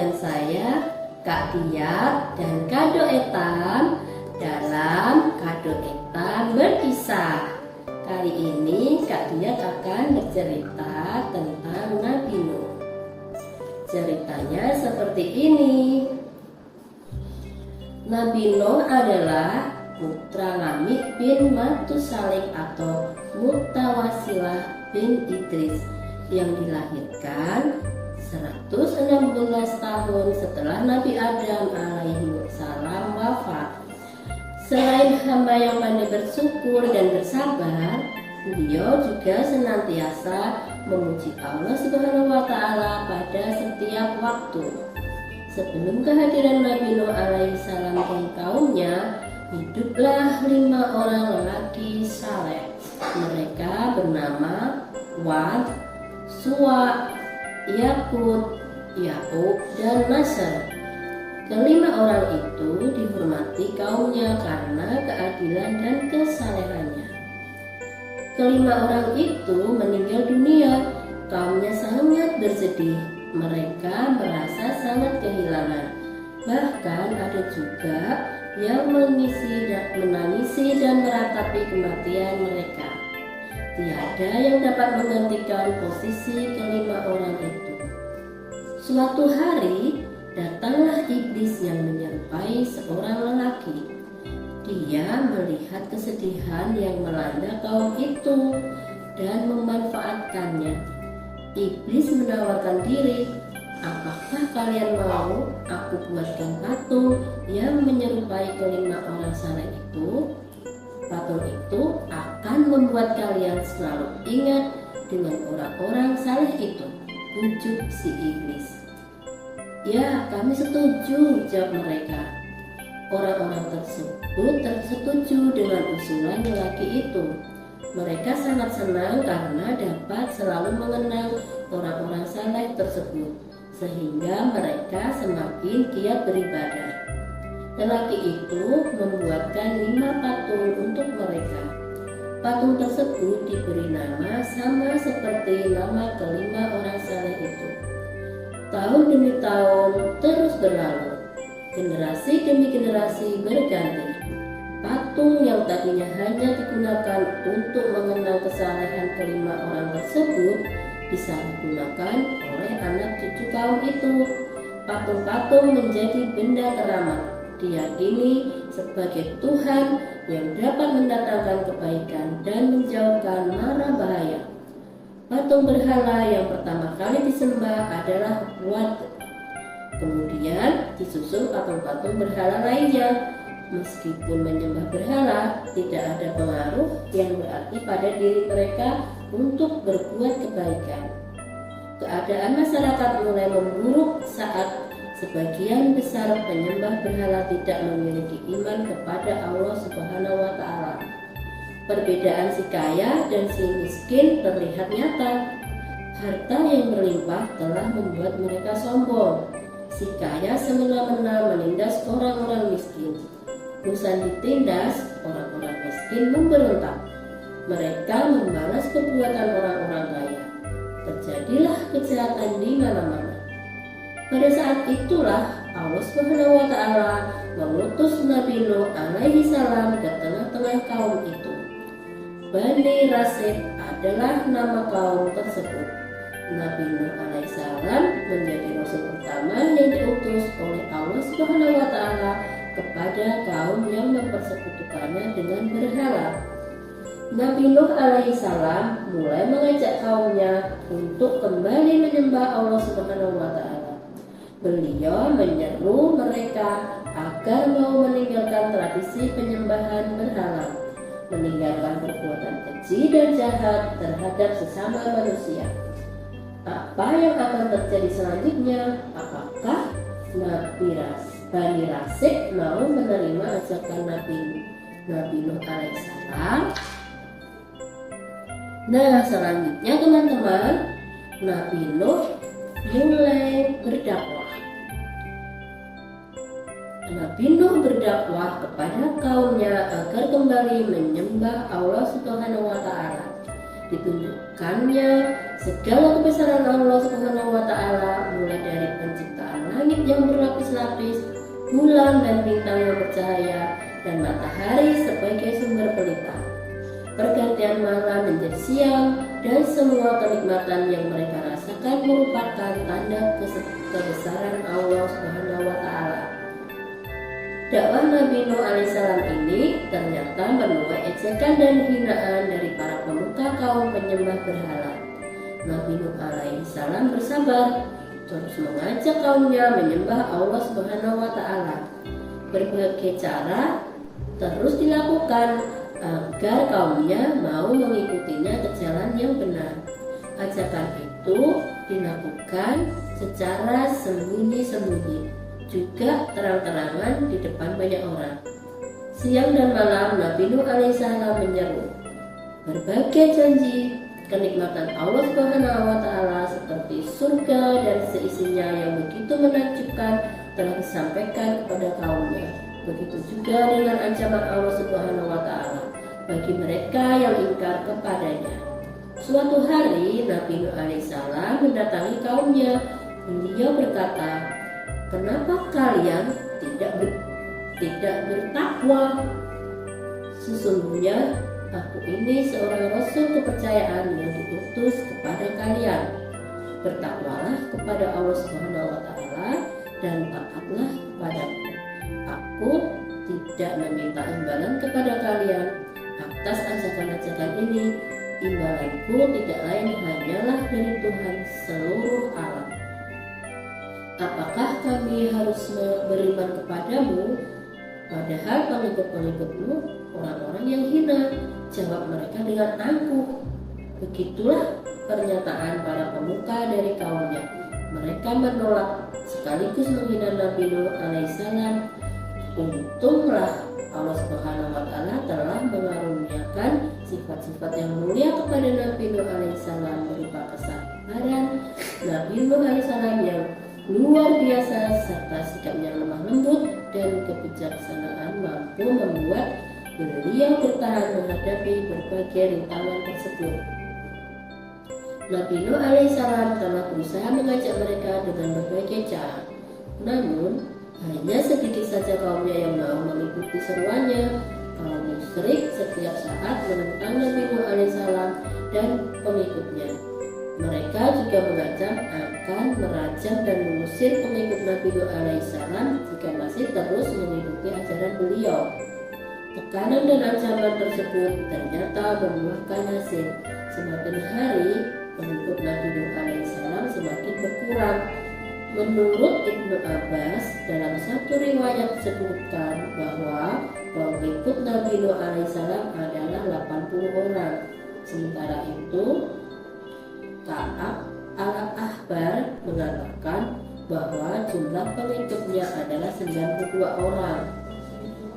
dengan saya, Kak Dia dan Kak Doetan dalam Kak Doetan Berkisah. Kali ini Kak Dia akan bercerita tentang Nabi Nuh. Ceritanya seperti ini. Nabi Nuh adalah putra Lamik bin Matusaleh atau Mutawasilah bin Idris yang dilahirkan 116 tahun setelah Nabi Adam alaihi salam wafat. Selain hamba yang pandai bersyukur dan bersabar, beliau juga senantiasa memuji Allah Subhanahu wa Ta'ala pada setiap waktu. Sebelum kehadiran Nabi Nuh alaihi salam dan kaumnya, hiduplah 5 orang lelaki saleh. Mereka bernama Wad, Suwa, Yakut, Yakub, dan Nasr. Kelima orang itu dihormati kaumnya karena keadilan dan kesalehannya. Kelima orang itu meninggal dunia. Kaumnya sangat bersedih. Mereka merasa sangat kehilangan. Bahkan ada juga yang menangisi dan meratapi kematian mereka. Tiada yang dapat menggantikan posisi kelima orang itu. Suatu hari, datanglah iblis yang menyerupai seorang lelaki. Dia melihat kesedihan yang melanda kaum itu dan memanfaatkannya. Iblis menawarkan diri, "Apakah kalian mau aku buatkan patung yang menyerupai kelima orang saleh itu? Patung itu akan membuat kalian selalu ingat dengan orang-orang saleh itu," ujuk si iblis. "Ya, kami setuju," jawab mereka. Orang-orang tersebut tersetuju dengan usulan lelaki itu. Mereka sangat senang karena dapat selalu mengenang orang-orang saleh tersebut, sehingga mereka semakin giat beribadah. Lelaki itu membuatkan 5 patung untuk mereka. Patung tersebut diberi nama sama seperti nama kelima orang saleh itu. Tahun demi tahun terus berlalu. Generasi demi generasi berganti. Patung yang tadinya hanya digunakan untuk mengenang kesalehan kelima orang tersebut disalahgunakan oleh anak cucu kaum itu. Patung-patung menjadi benda keramat, diyakini sebagai Tuhan yang dapat mendatangkan kebaikan dan menjauhkan mara bahaya. Patung berhala yang pertama kali disembah adalah Wad. Kemudian disusul patung-patung berhala lainnya. Meskipun menyembah berhala tidak ada pengaruh yang berarti pada diri mereka untuk berbuat kebaikan. Keadaan masyarakat mulai memburuk saat sebagian besar penyembah berhala tidak memiliki iman kepada Allah Subhanahu wa Ta'ala. Perbedaan si kaya dan si miskin terlihat nyata. Harta yang berlimpah telah membuat mereka sombong. Si kaya semena-mena menindas orang-orang miskin. Bosan ditindas, orang-orang miskin memberontak. Mereka membalas perbuatan orang-orang kaya. Terjadilah kejahatan di mana-mana. Pada saat itulah Allah Subhanahu wa Ta'ala mengutus Nabi Nuh alaihi salam ke tengah-tengah kaum itu. Bani Rasid adalah nama kaum tersebut. Nabi Nuh alaihi salam menjadi rasul pertama yang diutus oleh Allah Subhanahu wa Ta'ala kepada kaum yang mempersekutukannya dengan berhala. Nabi Nuh alaihi salam mulai mengajak kaumnya untuk kembali menyembah Allah Subhanahu wa Ta'ala. Beliau menyeru mereka agar mau meninggalkan tradisi penyembahan berhala, meninggalkan perbuatan keji dan jahat terhadap sesama manusia. Apa yang akan terjadi selanjutnya? Apakah Bani Rasid mau menerima ajakan Nabi Nuh alaihissalam? Nah, selanjutnya teman-teman, Nabi Nuh mulai berdakwah. Nabi Nuh berdakwah kepada kaumnya agar kembali menyembah Allah Subhanahu wa Ta'ala. Ditunjukkannya segala kebesaran Allah Subhanahu wa Ta'ala, mulai dari penciptaan langit dan matahari sebagai sumber pelita. Pergantian malam menjadi siang dan semua kenikmatan yang mereka rasakan merupakan tanda kebesaran Allah Subhanahu wa Ta'ala. Dakwah Nabi Nuh alaihissalam ini ternyata menuai ejekan dan hinaan dari para pemuka kaum penyembah berhala. Nabi Nuh alaihissalam bersabar, terus mengajak kaumnya menyembah Allah Subhanahu wa Ta'ala. Berbagai cara terus dilakukan agar kaumnya mau mengikutinya ke jalan yang benar. Ajakan itu dilakukan secara sembunyi-sembunyi, juga terang-terangan di depan banyak orang. Siang dan malam Nabi Nuh alaihissalam menyeru berbagai janji kenikmatan Allah Subhanahu wa Ta'ala seperti surga dan seisinya yang begitu menakjubkan telah disampaikan kepada kaumnya. Begitu juga dengan ancaman Allah Subhanahu wa Ta'ala bagi mereka yang ingkar kepadanya. Suatu hari Nabi Nuh alaihissalam mendatangi kaumnya. Beliau berkata, "Kenapa kalian tidak bertakwa? Sesungguhnya aku ini seorang rasul kepercayaan yang diutus kepada kalian. Bertakwalah kepada Allah Subhanahu wa Ta'ala dan taatlah kepadaku. Aku tidak meminta imbalan kepada kalian atas ajakan-ajakan ini. Imbalanku tidak lain hanyalah dari Tuhan seluruh alam. Apakah kami harus beriman kepadamu, padahal pengikut-pengikutmu orang-orang yang hina?" Jawab mereka dengan angkuh. Begitulah pernyataan para pemuka dari kaumnya. Mereka menolak sekaligus menghina Nabi Nuh alaihissalam. Untunglah Allah Subhanahu wa Ta'ala telah mengaruniakan sifat-sifat yang mulia kepada Nabi Nuh alaihissalam berupa kesabaran Nabi Nuh alaihissalam yang luar biasa serta sikapnya lemah lembut dan kebijaksanaan mampu membuat beliau bertahan menghadapi berbagai rintangan tersebut. Nabi Nuh alaihissalam telah berusaha mengajak mereka dengan berbagai cara, namun hanya sedikit saja kaumnya yang mau mengikuti seruannya. Kaum musyrik setiap saat menentang Nabi Nuh alaihissalam dan pengikutnya. Mereka juga mengancam akan merajam dan mengusir pengikut Nabi Nuh alaihissalam jika masih terus mengikuti ajaran beliau. Tekanan dan ancaman tersebut ternyata membuahkan hasil. Semakin hari pengikut Nabi Nuh alaihissalam semakin berkurang. Menurut Ibnu Abbas, dalam satu riwayat disebutkan bahwa pengikut Nabi Nuh alaihissalam adalah 80 orang. Sementara itu, Ka'ab al-Ahbar mengatakan bahwa jumlah pengikutnya adalah 92 orang.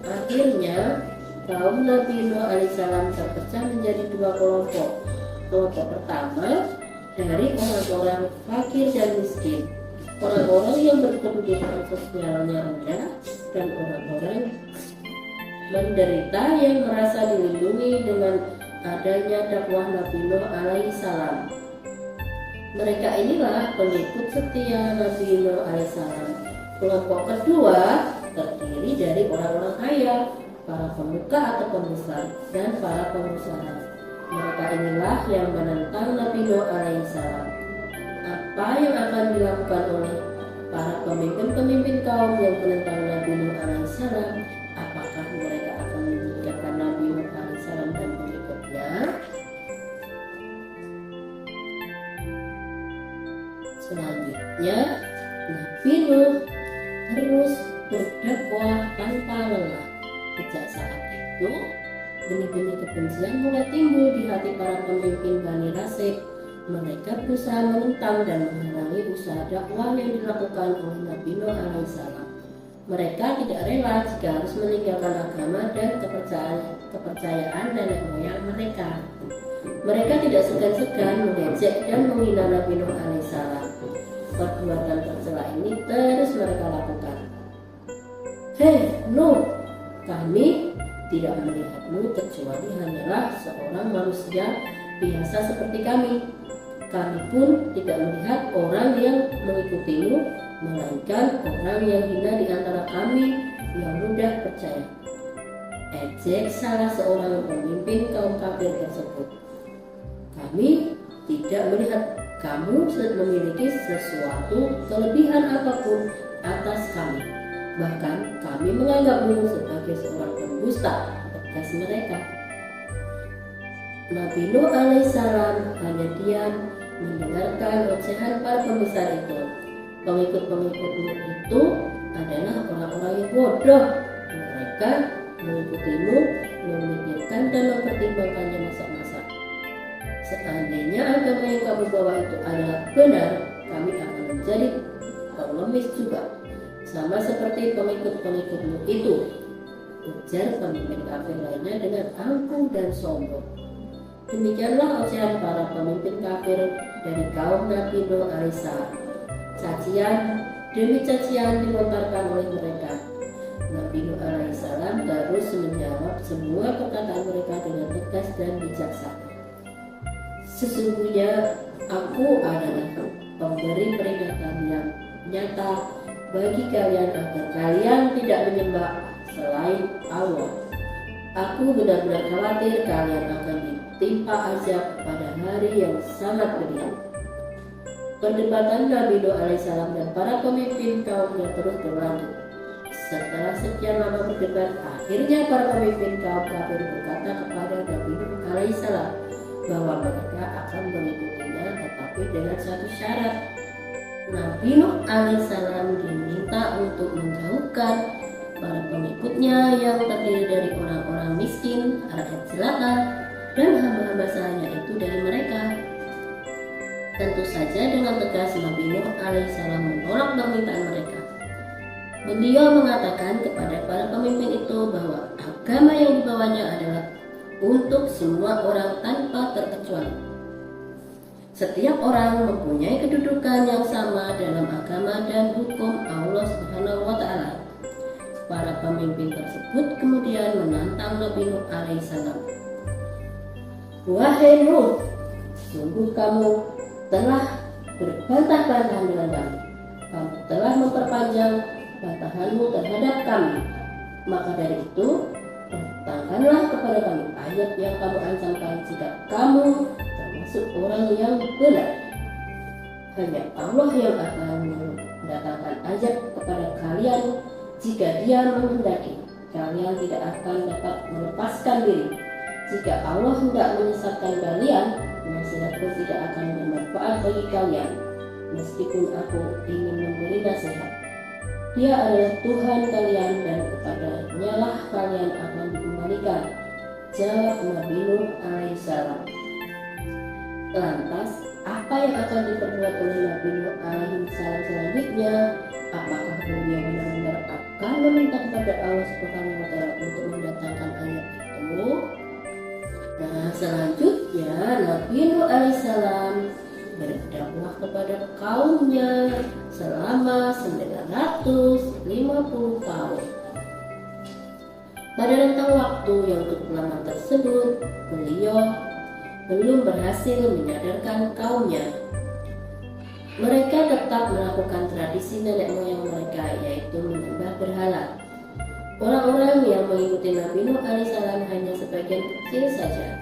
Akhirnya, kaum Nabi Nuh alaihissalam terpecah menjadi dua kelompok. Kelompok pertama dari orang-orang fakir dan miskin, orang-orang yang berkedudukan sosialnya rendah, dan orang-orang menderita yang merasa dilindungi dengan adanya dakwah Nabi Nuh alaihissalam. Mereka inilah pengikut setia Nabi Nuh alaihissalam. Kelompok kedua terdiri dari orang-orang kaya, para pemuka atau pembesar, dan para pengusaha. Mereka inilah yang menentang Nabi Nuh alaihissalam. Apa yang akan dilakukan oleh para pemimpin-pemimpin kaum yang menentang Nabi Nuh alaihissalam? Apakah mereka akan menyingkirkan Nabi Nuh alaihissalam dan pengikutnya? Selanjutnya, Nabi Nuh terus berdakwah tanpa lelah. Sejak saat itu, benih-benih kebencian mulai timbul di hati para pemimpin Bani Rasib. Mereka berusaha menentang dan menghalangi usaha dakwah yang dilakukan oleh Nabi Nuh alaihissalam. Mereka tidak rela jika harus meninggalkan agama dan kepercayaan nenek moyang mereka. Mereka tidak segan-segan mengejek dan menghina Nabi Nuh alaihissalam. Perbuatan tercela ini terus mereka lakukan. "Hei Nuh, kami tidak melihatmu kecuali hanyalah seorang manusia biasa seperti kami. Kami pun tidak melihat orang yang mengikutimu, melainkan orang yang hina di antara kami yang mudah percaya. ejek salah seorang pemimpin kaum kafir tersebut. Kami tidak melihat kamu memiliki sesuatu kelebihan apapun atas kami. Bahkan kami menganggapmu sebagai seorang pendusta, tegas mereka. Nabi Nuh alaihissalam hanya diam mendengarkan ocehan para pembesar itu. Pengikut-pengikutmu itu adalah orang-orang yang bodoh. Mereka mengikutimu, memikirkan dan mempertimbangkannya masak-masak. Seandainya agama yang kamu bawa itu adalah benar, kami akan menjadi pengemis juga, sama seperti pengikut-pengikutmu itu, ujar pemimpin kafir lainnya dengan angkuh dan sombong. Demikianlah ocehan para pemimpin kafir dari kaum Nabi Nuh alaihissalam. Cacian demi cacian dilontarkan oleh mereka. Nabi Nuh alaihissalam terus menjawab semua perkataan mereka dengan tegas dan bijaksana. Sesungguhnya aku adalah pemberi peringatan yang nyata bagi kalian agar kalian tidak menyembah selain Allah. Aku benar-benar khawatir kalian akan ditimpa azab pada hari yang sangat pedih. Perdebatan Nabi Nuh alaihissalam dan para pemimpin kaumnya terus berlanjut. Setelah sekian lama berdebat, akhirnya para pemimpin kaum kafir berkata kepada Nabi Nuh alaihissalam bahwa mereka akan mengikutinya, tetapi dengan satu syarat. Nabi Nuh alaihissalam diminta untuk menjauhkan para pengikutnya yang terdiri dari orang-orang miskin, rakyat jelata, dan hamba-hamba sahaya itu dari mereka. Tentu saja dengan tegas Nabi Nuh alaihissalam menolak permintaan mereka. Beliau mengatakan kepada para pemimpin itu bahwa agama yang dibawanya adalah untuk semua orang tanpa terkecuali. Setiap orang mempunyai kedudukan yang sama dalam agama dan hukum Allah Subhanahu wa Ta'ala. Para pemimpin tersebut kemudian menantang Nabi Nuh alaihissalam. Wahai Nuh, sungguh kamu telah berbantah-bantahan dengan kami. Kamu telah memperpanjang bantahanmu terhadap kami. Maka dari itu, datangkanlah kepada kami ayat yang kamu ancamkan jika kamu termasuk orang yang benar. Hanya Allah yang akan mendatangkan azab kepada kalian jika Dia menghendaki. Kalian tidak akan dapat melepaskan diri. Jika Allah hendak menyesatkan kalian, nasihatku tidak akan bermanfaat bagi kalian, meskipun aku ingin memberi nasihat. Dia adalah Tuhan kalian dan kepadanya lah kalian akan dikembalikan, jawab Nabi Nuh alaihissalam. Lantas, apa yang akan diperbuat oleh Nabi Nuh alaihissalam selanjutnya? Apakah beliau benar-benar akan meminta kepada Allah Subhanahu wa Ta'ala untuk mendatangkan ayat itu? Nah, selanjutnya Nabi Nuh alaihissalam berdakwah kepada kaumnya selama 950 tahun. Pada rentang waktu yang cukup lama tersebut, beliau belum berhasil menyadarkan kaumnya. Mereka tetap melakukan tradisi nenek moyang mereka, yaitu menyembah berhala. Orang-orang yang mengikuti Nabi Nuh alaihissalam hanya sebagian kecil saja.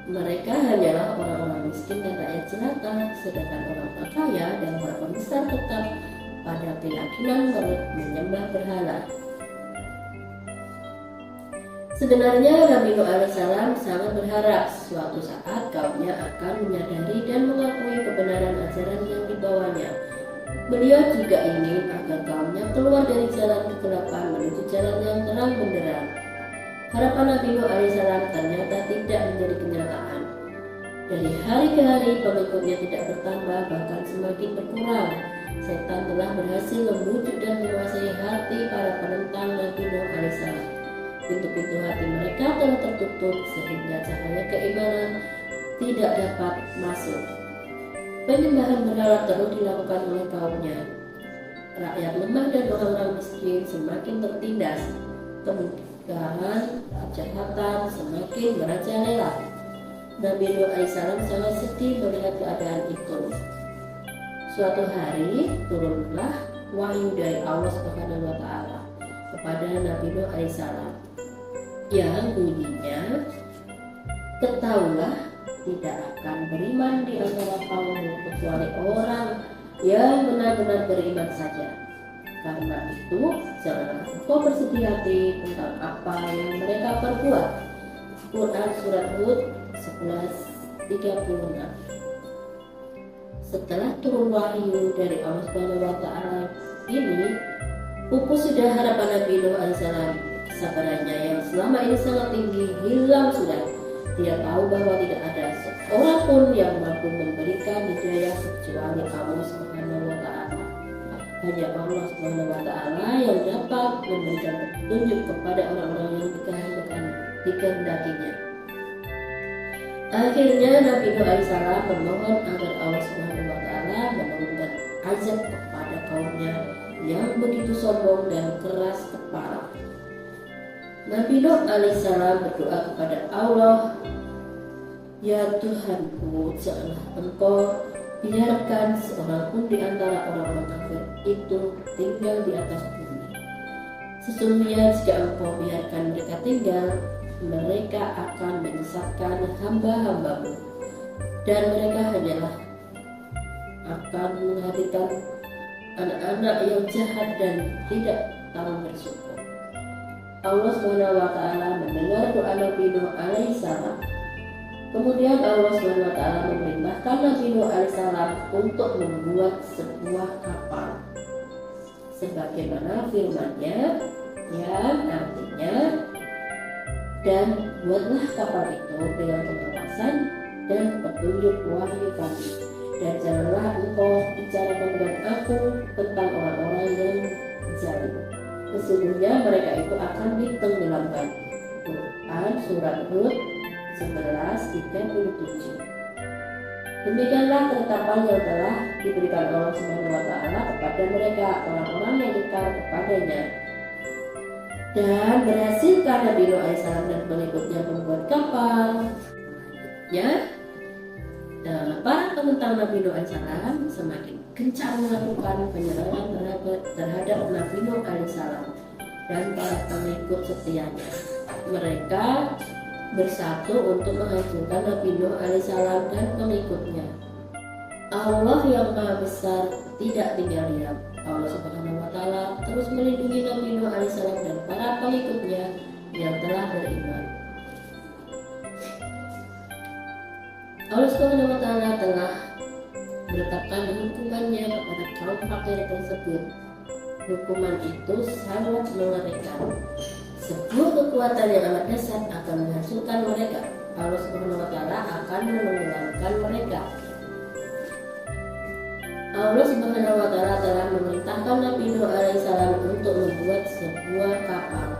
Mereka hanyalah orang-orang miskin dan rakyat jelata, sedangkan orang kaya dan orang pembesar tetap pada keyakinan menyembah berhala. Sebenarnya Nabi Nuh alaihissalam sangat berharap suatu saat kaumnya akan menyadari dan mengakui kebenaran ajaran yang dibawanya. Beliau juga ingin agar kaumnya keluar dari jalan kegelapan menuju jalan yang terang benderang. Harapan Nabi Nuh alaihissalam ternyata tidak menjadi kenyataan. Dari hari ke hari pengikutnya tidak bertambah, bahkan semakin berkurang. Setan telah berhasil membujuk dan menguasai hati para penentang Nabi Nuh alaihissalam. Pintu-pintu hati mereka telah tertutup sehingga cahaya keimanan tidak dapat masuk. Penyembahan berhala terus dilakukan oleh kaumnya. Rakyat lemah dan orang-orang miskin semakin tertindas. Kemudahan, kejahatan semakin merajalela. Nabi Nuh alaihissalam sangat sedih melihat keadaan itu. Suatu hari turunlah wahyu dari Allah Subhanahu wa Ta'ala kepada Nabi Nuh alaihissalam. yang bunyinya, ketahuilah tidak akan beriman di antara kaummu kecuali orang yang benar-benar beriman saja. Karena itu janganlah engkau bersedih hati tentang apa yang mereka perbuat. Quran Surat Hud 11:36. Setelah turun wahyu dari Allah Subhanahu wa Ta'ala ini, pupus sudah harapan Nabi Nuh alaihissalam. Kesabarannya yang selama ini sangat tinggi hilang sudah. Dia tahu bahwa tidak ada seorang pun yang mampu memberikan hidayah kecuali Allah Subhanahu wa Ta'ala. Hanya Allah Subhanahu wa Ta'ala yang dapat memberikan petunjuk kepada orang-orang yang dikehendakinya. Akhirnya Nabi Nuh alaihissalam memohon agar Allah Subhanahu wa Ta'ala menurunkan azab kepada kaumnya yang begitu sombong dan keras kepala. Nabi Nuh alaihissalam berdoa kepada Allah, "Ya Tuhanku, janganlah Engkau biarkan seorang pun di antara orang-orang kafir itu tinggal di atas bumi. Sesungguhnya jika Engkau biarkan mereka tinggal, mereka akan menyesatkan hamba-hambamu, dan mereka hanyalah akan menghadirkan anak-anak yang jahat dan tidak tahu bersyukur." Allah Subhanahu wa Ta'ala mendengar doa Nabi Nuh alaihissalam. Kemudian Allah Subhanahu wa Ta'ala memerintahkan Nabi Nuh alaihissalam untuk membuat sebuah kapal, sebagaimana firman-Nya yang artinya, "Dan buatlah kapal itu dengan pengawasan dan petunjuk wahyu kami, dan janganlah engkau bicarakan dengan aku tentang orang-orang yang zalim. Sesungguhnya mereka itu akan ditenggelamkan." Quran Surat Hud 11:37. Demikianlah ketetapan yang telah diberikan Allah Subhanahu wa Ta'ala kepada mereka, orang-orang yang dekat kepadanya. Dan berhasilkan Nabi Nuh alaihissalam dan pengikutnya membuat kapal. Para penentang Nabi Nuh alaihissalam semakin gencar melakukan penyerangan terhadap Nabi Nuh alaihissalam dan para pengikut setianya. Mereka bersatu untuk menghancurkan Nabi Nuh alaihissalam dan pengikutnya. Allah yang Maha Besar tidak tinggal diam. Allah Subhanahu wa Ta'ala terus melindungi Nabi Nuh alaihissalam dan para pengikutnya yang telah beriman. Allah Subhanahu wa Ta'ala telah menetapkan hukumannya kepada kaum fakir tersebut. Hukuman itu sangat mengerikan. Sebuah kekuatan yang amat dahsyat akan menghancurkan mereka. Allah Subhanahu wa Ta'ala akan menenggelamkan mereka. Allah Subhanahu wa Ta'ala telah memerintahkan Nabi Nuh alaihissalam untuk membuat sebuah kapal.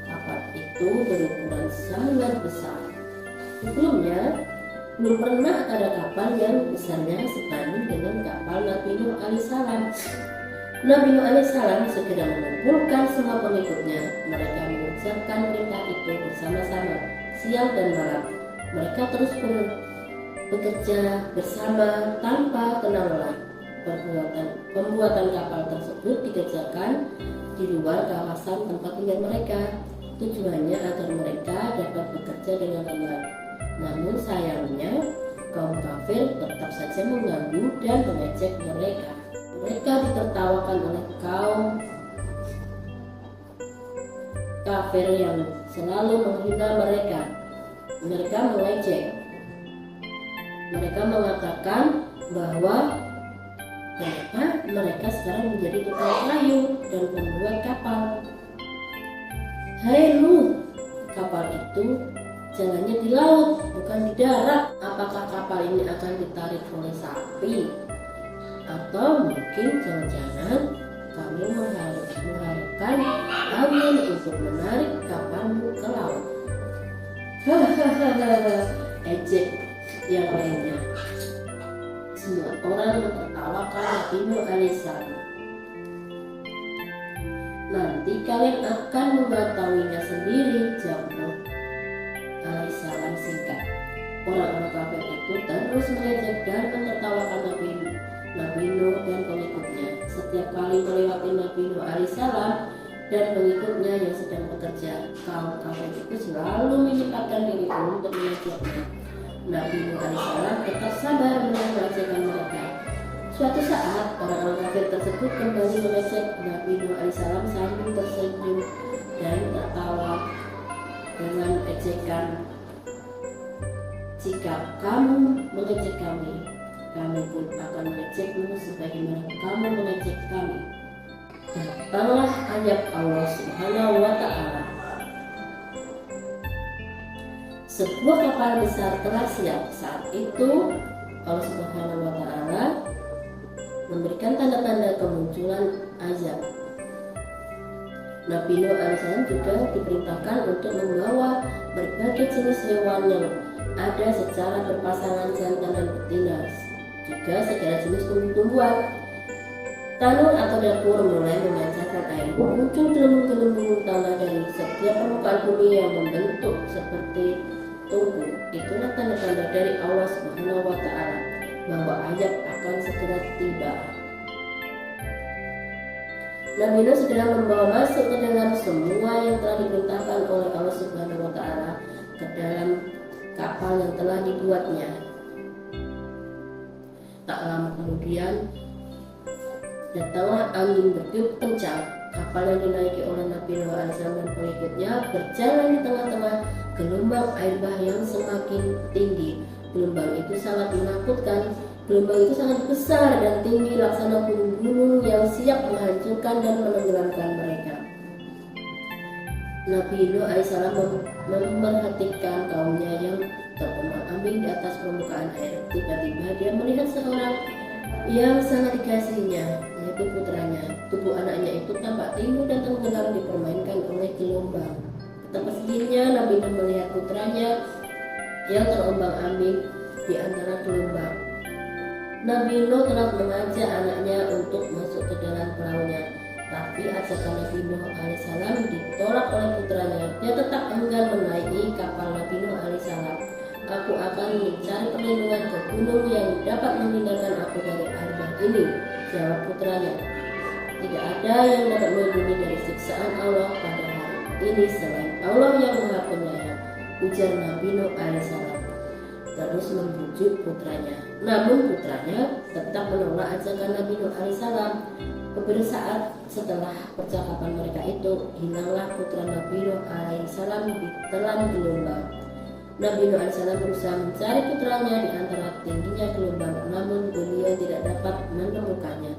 Kapal itu berukuran sangat besar. Sebelumnya belum pernah ada kapal yang besarnya sebanding dengan kapal Nabi Nuh alaihissalam. Nabi Nuh alaihissalam segera mengumpulkan semua pengikutnya. Mereka mengucapkan perintah itu bersama-sama siang dan malam. Mereka terus bekerja bersama tanpa kenal lelah. Pembuatan kapal tersebut dikerjakan di luar kawasan tempat tinggal mereka. Tujuannya agar mereka dapat bekerja dengan benar. Namun sayangnya kaum kafir tetap saja mengganggu dan mengejek mereka. Mereka ditertawakan oleh kaum kafir yang selalu menghina mereka. Mereka mengejek. Mereka mengatakan bahwa kenapa mereka sekarang menjadi tukang kayu dan membuat kapal. "Hai Nuh, kapal itu jalannya di laut, bukan di darat. Apakah kapal ini akan ditarik oleh sapi? Atau mungkin jangan-jangan kami mengharapkan angin untuk menarik kapalmu ke laut?" Hahaha, ejek yang lainnya. Semua orang menertawakan Nabi Nuh alaihissalam. "Nanti kalian akan mengetahuinya sendiri," jawab Nuh alaihissalam singkat. Orang-orang kafir itu terus mengejek dan menertawakan Nabi Nuh dan pengikutnya. Setiap kali melewati Nabi Nuh alaihissalam, dan pengikutnya yang sedang bekerja. Kaum kafir itu selalu menyempatkan diri untuk mengajaknya. Nabi Nuh alaihissalam tetap sabar mengajarkan mereka. Suatu saat orang-orang kafir tersebut kembali mengejek Nabi Nuh alaihissalam sambil tersenyum dan tertawa dengan ejekan. Jika kamu mengejek kami, kami pun akan mengejekmu sebagaimana kamu mengejek kami. Datanglah ayat Allah Subhanahu wa Ta'ala. Sebuah kapal besar telah siap. Saat itu Allah Subhanahu wa Ta'ala memberikan tanda-tanda kemunculan azab. Nabi Nuh alaihissalam juga diperintahkan untuk membawa berbagai jenis hewan yang ada secara berpasangan jantan dan betina, juga segala jenis tumbuh-tumbuhan. Tanur atau dapur mulai memancarkan air. Muncul gelembung-gelembung tanah dari setiap permukaan bumi yang membentuk seperti tungku. Itulah tanda-tanda dari Allah Subhanahu wa Ta'ala bahwa azab akan segera tiba. Nabi Nuh segera membawa masuk ke dalam semua yang telah diperintahkan oleh Allah Subhanahu wa Ta'ala ke dalam kapal yang telah dibuatnya. Tak lama kemudian datanglah angin bertiup kencang. Kapal yang dinaiki oleh Nabi Nuh alaihissalam dan pengikutnya berjalan di tengah-tengah gelombang air bah yang semakin tinggi. Gelombang itu sangat menakutkan. Gelombang itu sangat besar dan tinggi laksana gunung-gunung yang siap menghancurkan dan menenggelamkan mereka. Nabi Nuh alaihissalam memerhatikan kaumnya yang terombang-ambing di atas permukaan air. Tiba-tiba dia melihat seorang yang sangat dikasihinya, yaitu putranya. Tubuh anaknya itu tampak tinggi dan tenggelam dipermainkan oleh gelombang. Betapa sedihnya Nabi Nuh melihat putranya yang terombang-ambing di antara gelombang. Nabi Nuh telah mengajak anaknya untuk masuk ke dalam perahunya, tapi ajakan Nabi Nuh alaihissalam ditolak oleh putranya. Dia tetap enggan menaiki kapal Nabi Nuh alaihissalam. Aku akan mencari perlindungan ke gunung yang dapat menghindarkan aku dari air bah ini, jawab putranya. Tidak ada yang dapat melindungi dari siksaan Allah pada hari ini selain Allah yang Maha Penyayang, ujar Nabi Nuh alaihissalam. Terus membujuk putranya. Namun putranya tetap menolak ajakan Nabi Nuh alaihissalam. Beberapa saat setelah percakapan mereka itu, hilanglah putra Nabi Nuh alaihissalam di telan gelombang. Nabi Nuh alaihissalam berusaha mencari putranya di antara tingginya gelombang, namun beliau tidak dapat menemukannya.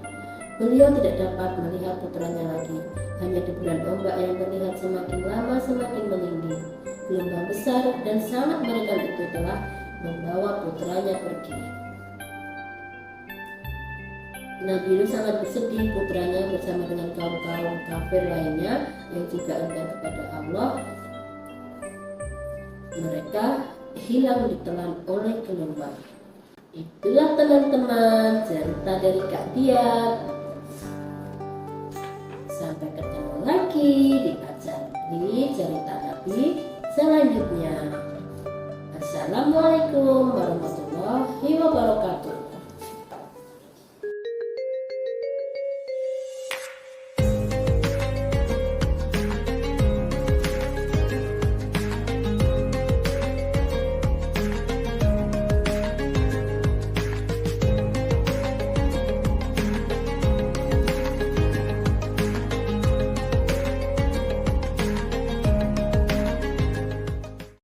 Beliau tidak dapat melihat putranya lagi. Hanya deburan ombak yang terlihat semakin lama semakin meninggi. Gelombang besar dan sangat mengerikan itu telah membawa putranya pergi. Nabi Nuh sangat bersedih. Putranya bersama dengan kaum-kaum kafir lainnya yang juga enggan kepada Allah, mereka hilang ditelan oleh gelombang. Itulah teman-teman cerita dari Kak Dian. Sampai ketemu lagi di cerita Nabi selanjutnya. Assalamualaikum warahmatullahi wabarakatuh.